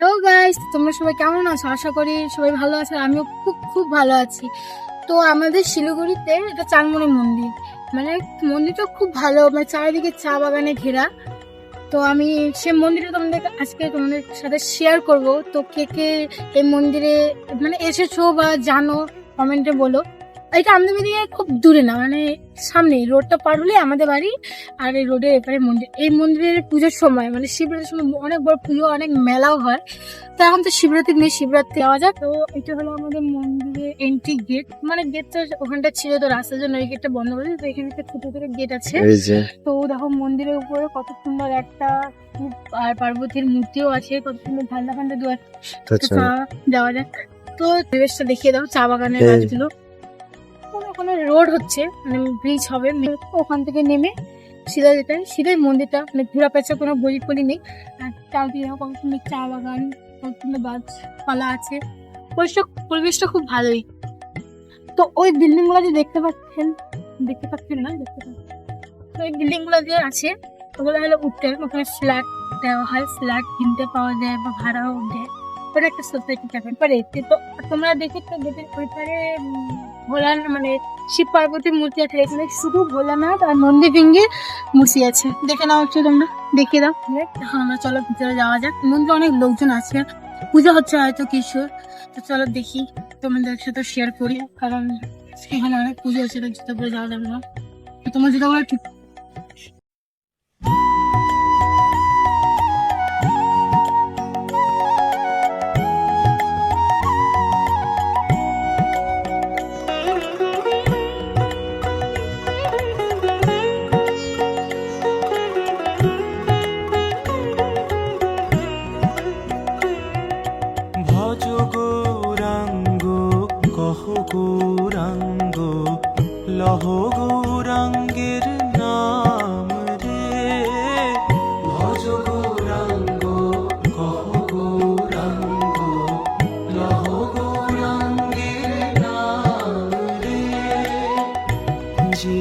তো গাইস, তোমরা সবাই কেমন আছো? আশা করি সবাই ভালো আছে। আমিও খুব খুব ভালো আছি। তো আমাদের শিলিগুড়িতে এটা চানমুনি মন্দির, মানে মন্দিরটা খুব ভালো, মানে চারিদিকে চা বাগানে ঘেরা। তো আমি সে মন্দিরে তোমাদের সাথে শেয়ার করব। তো কে কে এই মন্দিরে মানে এসেছো বা জানো, কমেন্টে বলো। এটা আমাদের বাড়ি থেকে খুব দূরে না, মানে সামনে রোডটা পার হলে আমাদের বাড়ি। আর এই রোডের এপারে মন্দির। এই মন্দিরের পুজোর সময়, মানে শিবরাত্রির সময় অনেক বড় পুজো, অনেক মেলাও হয়। তো এখন তো শিবরাত্রি নেই, শিবরাত্রি যাওয়া যাক। তো এটা হলো আমাদের মন্দিরের এন্ট্রি গেট, মানে গেটটা ওখানটা ছিল, তো রাস্তার জন্য এই গেটটা বন্ধ করে দিয়েছে। তো এখানে একটা ছোট ছোট গেট আছে। এই যে তো দেখো মন্দিরের উপরে কত সুন্দর একটা শিব আর পার্বতীর মূর্তিও আছে, কত সুন্দর ঠান্ডা ঠান্ডা দু আচ্ছা যাওয়া যাক। তো পরিবেশটা দেখিয়ে দাও, চা বাগানের হ্যাঁ। গাছগুলো। ওখানে রোড হচ্ছে, মানে ব্রিজ হবে। ওখান থেকে নেমে সিধা যেতে হয়। সিধাই মন্দিরটা, মানে ঘোরা পেঁচা কোনো বলি ফলি নেই। আর চারদিকে কত সুন্দর চা বাগান, কত সুন্দর গাছপালা আছে। পরিবেশটা খুব ভালোই। তো ওই বিল্ডিং গুলো যে দেখতে পাচ্ছেন না, দেখতে পাচ্ছেন। তো এই বিল্ডিং গুলো যে আছে, ওগুলো হলো উঠতে ওখানে ফ্ল্যাট দেওয়া হয়, ফ্ল্যাট কিনতে পাওয়া যায় বা ভাড়াও দেয়। ওটা একটা সোসাইটি টাইপের পারে। তো তোমরা দেখে তো গেটের ওই পারে মানে শিব পার্বতীর মূর্তি আছে। এখানে শুধু ভোলানাথ আর নন্দী ফিঙ্গির মূর্তি আছে। দেখে নাও হচ্ছে, তোমরা দেখিয়ে দাও। এখন আমরা চলো ভিতরে যাওয়া যাক। মন্দিরে অনেক লোকজন আছে, পূজা হচ্ছে হয়তো কিছু। তো চলো দেখি, তোমাদের সাথে শেয়ার করি, কারণ এখানে অনেক পুজো হচ্ছে, জুতো পরে যাওয়া যাবে না। তো তোমার জুতোগুলো ঠিক। ভজ গৌরাঙ্গ কহ গৌরাঙ্গ লহ গৌরাঙ্গের নাম রে। ভজ গৌরাঙ্গ কহ গৌরাঙ্গ লহ গৌরাঙ্গের নাম রে। যে